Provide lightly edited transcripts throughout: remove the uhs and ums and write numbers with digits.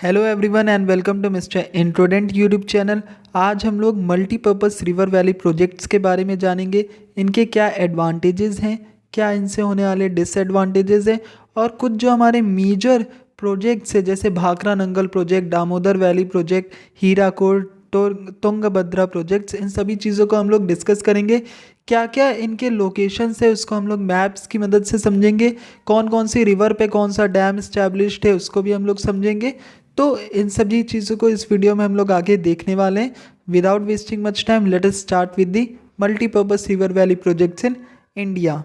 Hello everyone and welcome to mister इंट्रोडेंट YouTube channel. आज हम लोग मल्टीपर्पज़ रिवर वैली प्रोजेक्ट्स के बारे में जानेंगे। इनके क्या एडवांटेजेस हैं, क्या इनसे होने वाले डिसएडवांटेजेस हैं, और कुछ जो हमारे मेजर प्रोजेक्ट्स हैं जैसे Bhakra Nangal project, Damodar valley project, Hirakud, Tungabhadra projects, इन सभी चीज़ों को हम लोग डिस्कस करेंगे। क्या क्या इनके लोकेशंस है उसको हम लोग मैप्स की मदद से समझेंगे। कौन कौन सी रिवर पे कौन सा डैम इस्टेब्लिश्ड है उसको भी हम लोग समझेंगे। तो इन सभी चीज़ों को इस वीडियो में हम लोग आगे देखने वाले हैं। Without wasting much time let us start with the multipurpose river valley projects in India.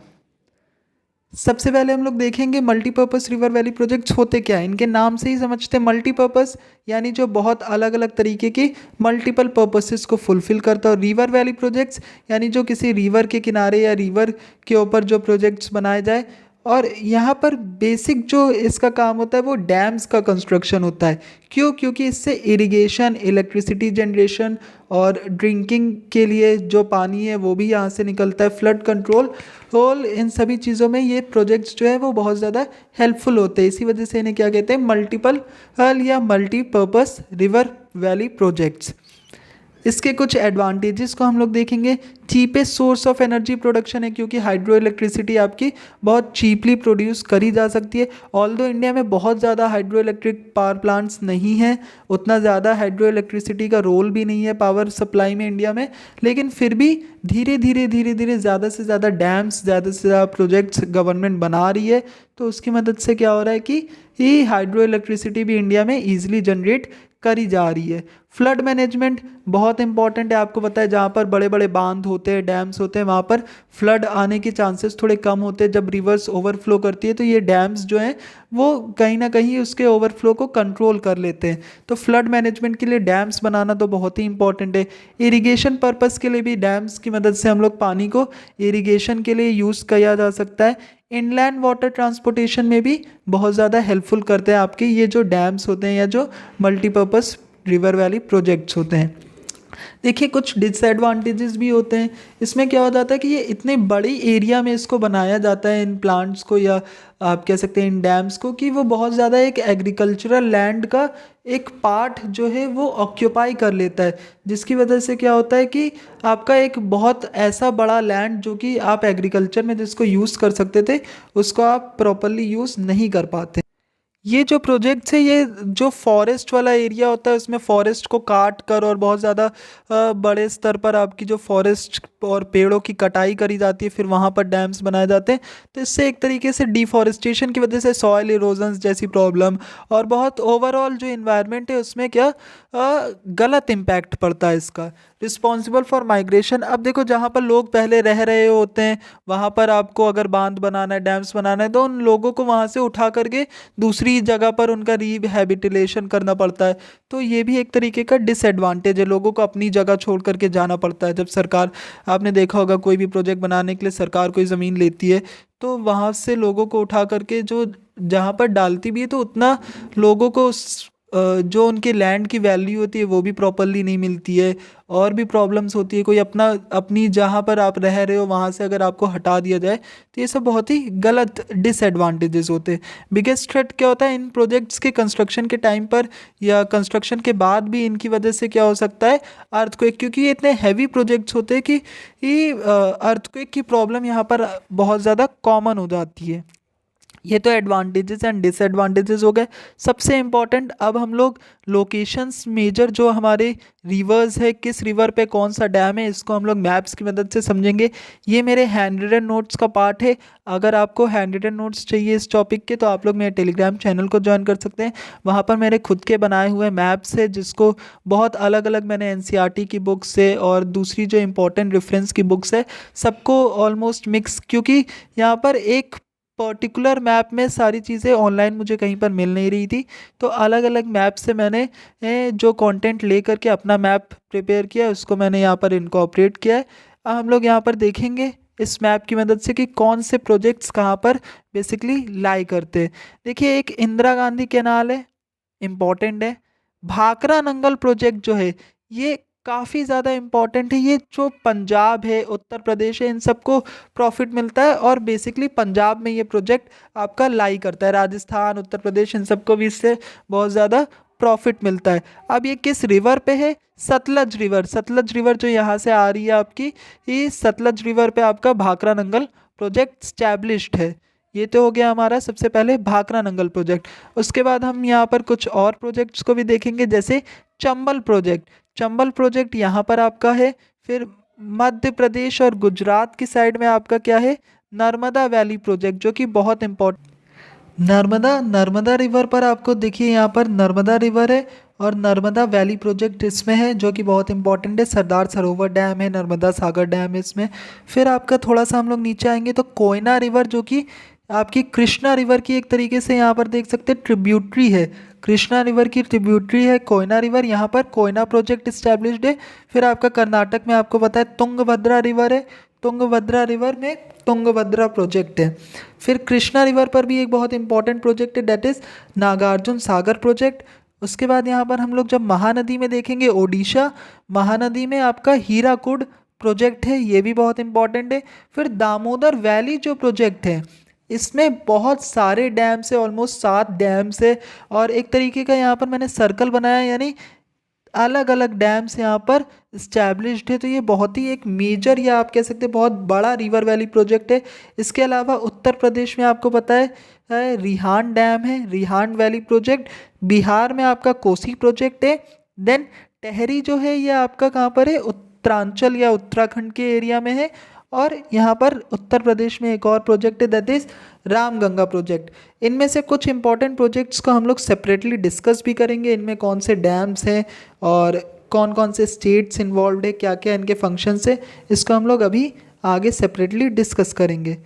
सबसे पहले हम लोग देखेंगे मल्टीपर्पज़ रिवर वैली प्रोजेक्ट्स होते क्या हैं। इनके नाम से ही समझते हैं मल्टीपर्पज़ यानी जो बहुत अलग अलग तरीके की मल्टीपल पर्पसेस को फुलफिल करता है। और रिवर वैली प्रोजेक्ट्स यानी जो किसी रिवर के किनारे या रिवर के ऊपर जो प्रोजेक्ट्स बनाए जाए। और यहाँ पर बेसिक जो इसका काम होता है वो डैम्स का कंस्ट्रक्शन होता है। क्यों? क्योंकि इससे इरिगेशन, इलेक्ट्रिसिटी जनरेशन और ड्रिंकिंग के लिए जो पानी है वो भी यहाँ से निकलता है, फ्लड कंट्रोल, इन सभी चीज़ों में ये प्रोजेक्ट्स जो है वो बहुत ज़्यादा हेल्पफुल होते हैं। इसी वजह से इन्हें क्या कहते हैं, मल्टीपल या मल्टीपर्पज़ रिवर वैली प्रोजेक्ट्स। इसके कुछ एडवांटेजेस को हम लोग देखेंगे। Cheapest source of energy production है, क्योंकि हाइड्रो इलेक्ट्रिसिटी आपकी बहुत चीपली प्रोड्यूस करी जा सकती है। ऑल्दो इंडिया में बहुत ज़्यादा हाइड्रो इलेक्ट्रिक पावर प्लांट्स नहीं हैं, उतना ज़्यादा हाइड्रो इलेक्ट्रिसिटी का रोल भी नहीं है पावर सप्लाई में इंडिया में, लेकिन फिर भी धीरे धीरे ज़्यादा से ज़्यादा डैम्स, ज़्यादा से ज़्यादा प्रोजेक्ट्स गवर्नमेंट बना रही है। तो उसकी मदद से क्या हो रहा है कि ये हाइड्रो इलेक्ट्रिसिटी भी इंडिया में ईजिली जनरेट करी जा रही है। फ्लड मैनेजमेंट बहुत इंपॉर्टेंट है। आपको पता है जहाँ पर बड़े बड़े बांध होते हैं, डैम्स होते हैं, वहाँ पर फ्लड आने के चांसेस थोड़े कम होते हैं। जब रिवर्स ओवरफ्लो करती है तो ये डैम्स जो हैं वो कहीं ना कहीं उसके ओवरफ्लो को कंट्रोल कर लेते हैं। तो फ्लड मैनेजमेंट के लिए डैम्स बनाना तो बहुत ही इंपॉर्टेंट है। इरिगेशन पर्पस के लिए भी डैम्स की मदद से हम लोग पानी को इरिगेशन के लिए यूज़ किया जा सकता है। इनलैंड वाटर ट्रांसपोर्टेशन में भी बहुत ज़्यादा हेल्पफुल करते हैं आपके ये जो डैम्स होते हैं या जो मल्टीपर्पज़ रिवर वैली प्रोजेक्ट्स होते हैं। देखिए कुछ डिसएडवांटेजेस भी होते हैं। इसमें क्या हो जाता है कि ये इतने बड़ी एरिया में इसको बनाया जाता है, इन प्लांट्स को, या आप कह सकते हैं इन डैम्स को, कि वो बहुत ज़्यादा एक एग्रीकल्चरल लैंड का एक पार्ट जो है वो ऑक्यूपाई कर लेता है। जिसकी वजह से क्या होता है कि आपका एक बहुत ऐसा बड़ा लैंड जो कि आप एग्रीकल्चर में जिसको यूज़ कर सकते थे उसको आप प्रॉपरली यूज़ नहीं कर पाते। ये जो प्रोजेक्ट्स है, ये जो फॉरेस्ट वाला एरिया होता है उसमें फॉरेस्ट को काट कर और बहुत ज़्यादा बड़े स्तर पर आपकी जो फॉरेस्ट और पेड़ों की कटाई करी जाती है, फिर वहाँ पर डैम्स बनाए जाते हैं। तो इससे एक तरीके से डिफॉरेस्टेशन की वजह से सॉइल इरोजन्स जैसी प्रॉब्लम और बहुत ओवरऑल जो इन्वायरमेंट है उसमें क्या गलत इम्पैक्ट पड़ता है इसका। रिस्पॉन्सिबल फॉर माइग्रेशन, अब देखो जहाँ पर लोग पहले रह रहे होते हैं वहाँ पर आपको अगर बांध बनाना है, डैम्स बनाना है, तो उन लोगों को वहाँ से उठा करके दूसरी जगह पर उनका रिहैबिलिटेशन करना पड़ता है। तो ये भी एक तरीके का डिसएडवांटेज है, लोगों को अपनी जगह छोड़ करके जाना पड़ता है। जब सरकार, आपने देखा होगा कोई भी प्रोजेक्ट बनाने के लिए सरकार कोई ज़मीन लेती है तो वहाँ से लोगों को उठा करके जो जहाँ पर डालती भी है तो उतना लोगों को जो उनके लैंड की वैल्यू होती है वो भी प्रॉपरली नहीं मिलती है। और भी प्रॉब्लम्स होती है, कोई अपनी जहाँ पर आप रह रहे हो वहाँ से अगर आपको हटा दिया जाए तो ये सब बहुत ही गलत डिसएडवांटेजेस होते हैं। बिगेस्ट थ्रेट क्या होता है इन प्रोजेक्ट्स के कंस्ट्रक्शन के टाइम पर या कंस्ट्रक्शन के बाद भी इनकी वजह से क्या हो सकता है, अर्थक्वेक, क्योंकि ये इतने हैवी प्रोजेक्ट्स होते हैं कि अर्थक्वेक की प्रॉब्लम यहाँ पर बहुत ज़्यादा कॉमन हो जाती है। ये तो एडवांटेजेस एंड डिसएडवांटेजेस हो गए। सबसे इम्पॉर्टेंट अब हम लोग लोकेशंस, मेजर जो हमारे रिवर्स है, किस रिवर पे कौन सा डैम है, इसको हम लोग मैप्स की मदद से समझेंगे। ये मेरे हैंड रिटन नोट्स का पार्ट है। अगर आपको हैंड रिटन नोट्स चाहिए इस टॉपिक के तो आप लोग मेरे टेलीग्राम चैनल को ज्वाइन कर सकते हैं। वहाँ पर मेरे खुद के बनाए हुए मैप्स है जिसको बहुत अलग अलग मैंने एनसीईआरटी की बुक्स से और दूसरी जो इंपॉर्टेंट रेफरेंस की बुक्स है सबको ऑलमोस्ट मिक्स, क्योंकि यहाँ पर एक पर्टिकुलर मैप में सारी चीज़ें ऑनलाइन मुझे कहीं पर मिल नहीं रही थी। तो अलग अलग मैप से मैंने जो कंटेंट ले करके अपना मैप प्रिपेयर किया उसको मैंने यहाँ पर इनकॉर्पोरेट किया है। अब हम लोग यहाँ पर देखेंगे इस मैप की मदद से कि कौन से प्रोजेक्ट्स कहाँ पर बेसिकली लाई करते हैं। देखिए एक इंदिरा गांधी कैनाल है, इम्पॉर्टेंट है। भाखरा नंगल प्रोजेक्ट जो है ये काफ़ी ज़्यादा इम्पॉर्टेंट है। ये जो पंजाब है, उत्तर प्रदेश है, इन सबको प्रॉफिट मिलता है और बेसिकली पंजाब में ये प्रोजेक्ट आपका लाई करता है। राजस्थान, उत्तर प्रदेश, इन सबको भी इससे बहुत ज़्यादा प्रॉफिट मिलता है। अब ये किस रिवर पे है? सतलज रिवर। सतलज रिवर जो यहाँ से आ रही है आपकी, ये सतलज रिवर पे आपका भाखरा नंगल प्रोजेक्ट स्टैब्लिश्ड है। ये तो हो गया हमारा सबसे पहले भाखरा नंगल प्रोजेक्ट। उसके बाद हम यहाँ पर कुछ और प्रोजेक्ट्स को भी देखेंगे, जैसे चंबल प्रोजेक्ट। चंबल प्रोजेक्ट यहाँ पर आपका है। फिर मध्य प्रदेश और गुजरात की साइड में आपका क्या है? नर्मदा वैली प्रोजेक्ट, जो कि बहुत इंपॉर्टेंट। नर्मदा रिवर पर आपको देखिए यहाँ पर नर्मदा रिवर है और नर्मदा वैली प्रोजेक्ट इसमें है, जो कि बहुत इंपॉर्टेंट है। सरदार सरोवर डैम है, नर्मदा सागर डैम है इसमें। फिर आपका थोड़ा सा हम लोग नीचे आएंगे तो कोयना रिवर, जो कि आपकी कृष्णा रिवर की एक तरीके से यहाँ पर देख सकते हैं ट्रिब्यूटरी है। कृष्णा रिवर की ट्रिब्यूटरी है कोयना रिवर, यहाँ पर कोयना प्रोजेक्ट इस्टेब्लिश्ड है। फिर आपका कर्नाटक में आपको पता है तुंगभद्रा रिवर है, तुंगभद्रा रिवर में तुंगभद्रा प्रोजेक्ट है। फिर कृष्णा रिवर पर भी एक बहुत इंपॉर्टेंट प्रोजेक्ट है, that is Nagarjuna Sagar project. उसके बाद यहाँ पर हम लोग जब महानदी में देखेंगे, ओडिशा महानदी में आपका हीराकुड प्रोजेक्ट है, ये भी बहुत इंपॉर्टेंट है। फिर दामोदर वैली जो प्रोजेक्ट है, इसमें बहुत सारे डैम्स है, ऑलमोस्ट 7 डैम्स है। और एक तरीके का यहाँ पर मैंने सर्कल बनाया, यानी अलग अलग डैम्स यहाँ पर इस्टेब्लिश्ड है। तो ये बहुत ही एक मेजर, या आप कह सकते हैं बहुत बड़ा रिवर वैली प्रोजेक्ट है। इसके अलावा उत्तर प्रदेश में आपको पता है रिहांड डैम है, रिहांड वैली प्रोजेक्ट। बिहार में आपका कोसी प्रोजेक्ट है। देन टेहरी जो है ये आपका कहाँ पर है? उत्तरांचल या उत्तराखंड के एरिया में है। और यहाँ पर उत्तर प्रदेश में एक और प्रोजेक्ट है, दैट इज़ रामगंगा प्रोजेक्ट। इनमें से कुछ इंपॉर्टेंट प्रोजेक्ट्स को हम लोग सेपरेटली डिस्कस भी करेंगे, इनमें कौन से डैम्स हैं और कौन कौन से स्टेट्स इन्वॉल्व है, क्या क्या इनके फंक्शंस है, इसको हम लोग अभी आगे सेपरेटली डिस्कस करेंगे।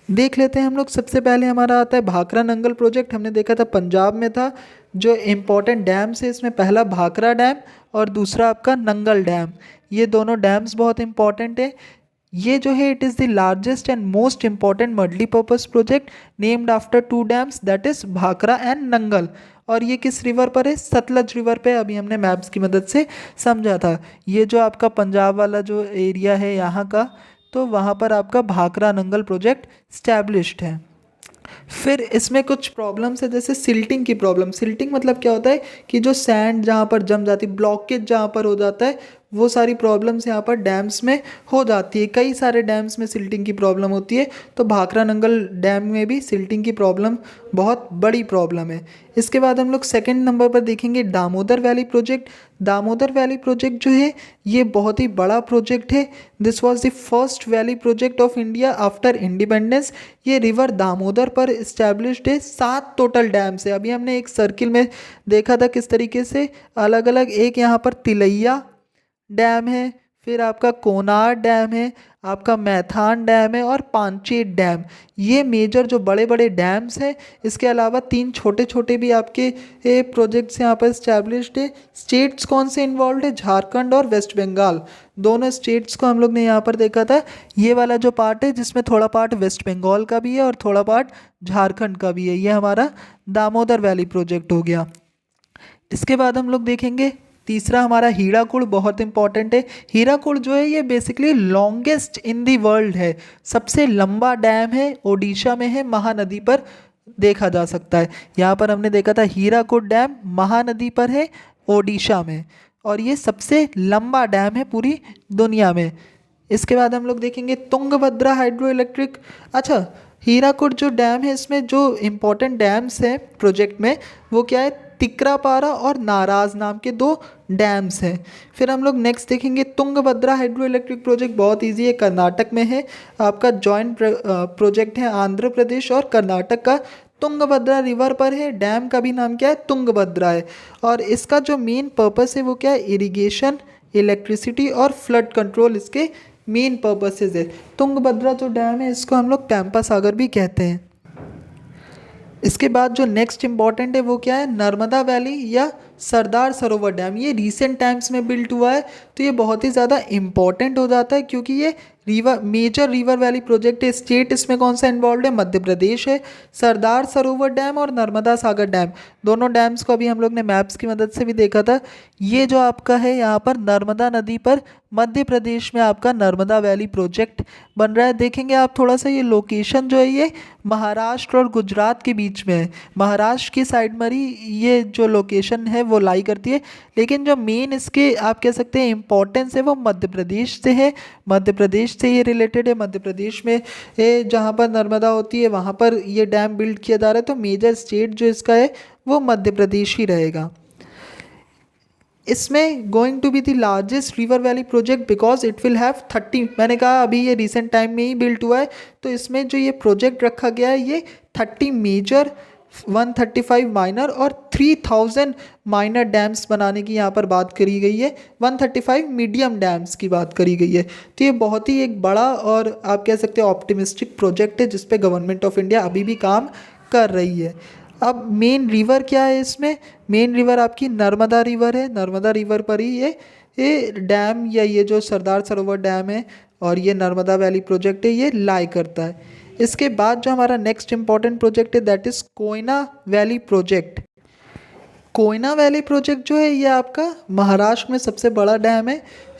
देख लेते हैं हम लोग। सबसे पहले हमारा आता है भाखरा नंगल प्रोजेक्ट। हमने देखा था पंजाब में था। जो इम्पोर्टेंट डैम्स है इसमें पहला भाखरा डैम और दूसरा आपका नंगल डैम। ये दोनों डैम्स बहुत इंपॉर्टेंट है। ये जो है it is the largest and most important multipurpose project named after 2 dams, that is Bhakra and Nangal. और ये किस रिवर पर है? सतलज रिवर पे। अभी हमने मैप्स की मदद से समझा था। ये जो आपका पंजाब वाला जो एरिया है यहाँ का, तो वहाँ पर आपका भाखरा नंगल प्रोजेक्ट स्टैब्लिश्ड है। फिर इसमें कुछ प्रॉब्लम्स है, जैसे सिल्टिंग की प्रॉब्लम। सिल्टिंग मतलब क्या होता है कि जो सैंड जहाँ पर जम जाती, ब्लॉकेज जहाँ पर हो जाता है, वो सारी प्रॉब्लम्स यहाँ पर डैम्स में हो जाती है। कई सारे डैम्स में सिल्टिंग की प्रॉब्लम होती है, तो भाखरा नंगल डैम में भी सिल्टिंग की प्रॉब्लम बहुत बड़ी प्रॉब्लम है। इसके बाद हम लोग सेकंड नंबर पर देखेंगे Damodar valley project. Damodar valley project जो है ये बहुत ही बड़ा प्रोजेक्ट है। This was the first valley project of India after independence. ये रिवर दामोदर पर इस्टेब्लिश्ड है। 7 टोटल डैम्स है। अभी हमने एक सर्किल में देखा था किस तरीके से अलग अलग, एक यहाँ पर तिलैया डैम है, फिर आपका कोनार डैम है, आपका मैथान डैम है और पांचेत डैम। ये मेजर जो बड़े बड़े डैम्स हैं। इसके अलावा 3 छोटे छोटे भी आपके प्रोजेक्ट्स यहाँ पर इस्टेब्लिश्ड है। स्टेट्स कौन से इन्वॉल्व है? झारखंड और वेस्ट बंगाल, दोनों स्टेट्स को हम लोग ने यहाँ पर देखा था। ये वाला जो पार्ट है जिसमें थोड़ा पार्ट वेस्ट बंगाल का भी है और थोड़ा पार्ट झारखंड का भी है, ये हमारा दामोदर वैली प्रोजेक्ट हो गया। इसके बाद हम लोग देखेंगे तीसरा हमारा हीराकुड, बहुत इंपॉर्टेंट है। हीराकुड जो है ये basically longest in the world है। सबसे लंबा डैम है, ओडिशा में है, महानदी पर देखा जा सकता है। यहाँ पर हमने देखा था हीराकुड डैम महानदी पर है ओडिशा में, और ये सबसे लंबा डैम है पूरी दुनिया में। इसके बाद हम लोग देखेंगे तुंगभद्रा हाइड्रो इलेक्ट्रिक। अच्छा, हीराकुड जो डैम है इसमें जो इम्पोर्टेंट डैम्स हैं प्रोजेक्ट में, वो क्या है? तिकरापारा और नाराज नाम के 2 डैम्स हैं। फिर हम लोग नेक्स्ट देखेंगे तुंगभद्रा हाइड्रो इलेक्ट्रिक प्रोजेक्ट। बहुत इजी है, कर्नाटक में है। आपका जॉइंट प्रोजेक्ट है आंध्र प्रदेश और कर्नाटक का। तुंगभद्रा रिवर पर है। डैम का भी नाम क्या है? तुंगभद्रा है। और इसका जो मेन पर्पस है वो क्या है? इरिगेशन, इलेक्ट्रिसिटी और फ्लड कंट्रोल इसके मेन पर्पसेस है। तुंगभद्रा जो डैम है इसको हम लोग पैम्पा सागर भी कहते हैं। इसके बाद जो नेक्स्ट इम्पॉर्टेंट है वो क्या है? नर्मदा वैली या सरदार सरोवर डैम, ये रिसेंट टाइम्स में बिल्ट हुआ है, तो ये बहुत ही ज़्यादा इम्पॉर्टेंट हो जाता है क्योंकि ये मेजर रिवर वैली प्रोजेक्ट है। स्टेट इसमें कौन सा इन्वॉल्व है? मध्य प्रदेश है। सरदार सरोवर डैम और नर्मदा सागर डैम, दोनों डैम्स को अभी हम लोग ने मैप्स की मदद से भी देखा था। ये जो आपका है यहाँ पर नर्मदा नदी पर मध्य प्रदेश में आपका नर्मदा वैली प्रोजेक्ट बन रहा है। देखेंगे आप थोड़ा सा, ये लोकेशन जो है ये महाराष्ट्र और गुजरात के बीच में है। महाराष्ट्र की साइड में ये जो लोकेशन है वो लाई करती है, लेकिन जो मेन इसके आप कह सकते हैं इम्पोर्टेंस है वो मध्य प्रदेश से है। मध्य प्रदेश से ये रिलेटेड है। मध्य प्रदेश में जहाँ पर नर्मदा होती है वहाँ पर ये डैम बिल्ड किया जा रहा है, तो मेजर स्टेट जो इसका है वो मध्य प्रदेश ही रहेगा। इसमें going to be the largest river valley project because it will have 30, मैंने कहा अभी ये रिसेंट टाइम में ही बिल्ट हुआ है, तो इसमें जो ये प्रोजेक्ट रखा गया है ये 30 मेजर, 135 माइनर और 3000 माइनर डैम्स बनाने की यहाँ पर बात करी गई है। 135 मीडियम डैम्स की बात करी गई है। तो ये बहुत ही एक बड़ा और आप कह सकते हो ऑप्टिमिस्टिक प्रोजेक्ट है जिस पे गवर्नमेंट ऑफ इंडिया अभी भी काम कर रही है। अब मेन रिवर क्या है इसमें? मेन रिवर आपकी नर्मदा रिवर है। नर्मदा रिवर पर ही ये डैम या ये जो सरदार सरोवर डैम है और ये नर्मदा वैली प्रोजेक्ट है ये लाई करता है। इसके बाद जो हमारा नेक्स्ट इंपॉर्टेंट प्रोजेक्ट है that is Koyna valley project. Koyna valley project जो है ये आपका महाराष्ट्र में सबसे बड़ा डैम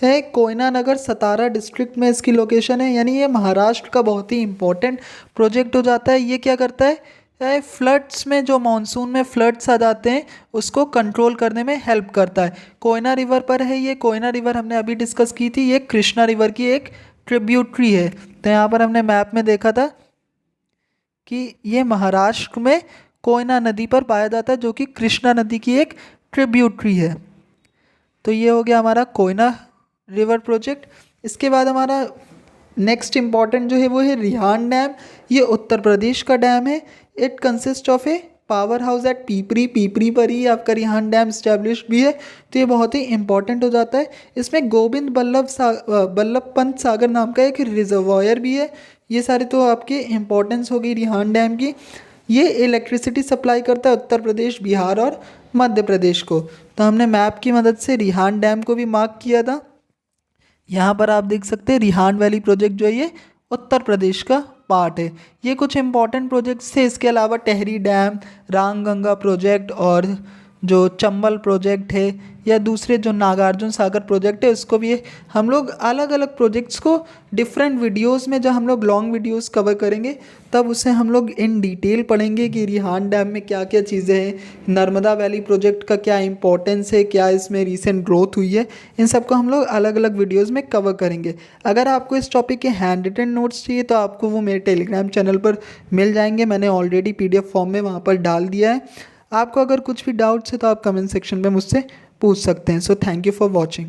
है कोयना नगर सतारा डिस्ट्रिक्ट में इसकी लोकेशन है, यानी ये महाराष्ट्र का बहुत ही इंपॉर्टेंट प्रोजेक्ट हो जाता है। ये क्या करता है, फ्लड्स में जो मानसून में फ्लड्स आ जाते हैं उसको कंट्रोल करने में हेल्प करता है। कोयना रिवर पर है ये। कोयना रिवर हमने अभी डिस्कस की थी, ये कृष्णा रिवर की एक ट्रिब्यूटरी है। तो यहाँ पर हमने मैप में देखा था कि ये महाराष्ट्र में कोयना नदी पर पाया जाता है जो कि कृष्णा नदी की एक ट्रिब्यूटरी है। तो ये हो गया हमारा कोयना रिवर प्रोजेक्ट। इसके बाद हमारा नेक्स्ट इम्पॉर्टेंट जो है वो है रिहांड डैम। ये उत्तर प्रदेश का डैम है। It consist of a power house at Pipri. Pipri पर ही आपका रिहांड डैम स्टैब्लिश भी है, तो ये बहुत ही इंपॉर्टेंट हो जाता है। इसमें गोविंद बल्लभ पंत सागर नाम का एक रिजर्वायर भी है। ये सारे तो आपके इम्पोर्टेंस हो गई रिहांड डैम की। ये इलेक्ट्रिसिटी सप्लाई करता है उत्तर प्रदेश, बिहार और मध्य प्रदेश को। तो हमने मैप की मदद से रिहांड डैम को भी मार्क किया था। यहाँ पर आप देख सकते हैं रिहांड वैली प्रोजेक्ट जो है ये उत्तर प्रदेश का पार्ट है। ये कुछ इंपॉर्टेंट प्रोजेक्ट्स थे। इसके अलावा टेहरी डैम, रामगंगा प्रोजेक्ट और जो चंबल प्रोजेक्ट है या दूसरे जो नागार्जुन सागर प्रोजेक्ट है उसको भी हम लोग अलग अलग प्रोजेक्ट्स को डिफरेंट वीडियोस में, जब हम लोग लॉन्ग वीडियोस कवर करेंगे तब उसे हम लोग इन डिटेल पढ़ेंगे कि रिहांड डैम में क्या क्या चीज़ें हैं, नर्मदा वैली प्रोजेक्ट का क्या इंपॉर्टेंस है, क्या इसमें रिसेंट ग्रोथ हुई है। इन सबको हम लोग अलग अलग वीडियोज़ में कवर करेंगे। अगर आपको इस टॉपिक के हैंड रिटन नोट्स चाहिए तो आपको वो मेरे टेलीग्राम चैनल पर मिल जाएंगे। मैंने ऑलरेडी PDF फॉर्म में वहाँ पर डाल दिया है। आपको अगर कुछ भी डाउट्स है तो आप कमेंट सेक्शन में मुझसे पूछ सकते हैं। So thank you for watching.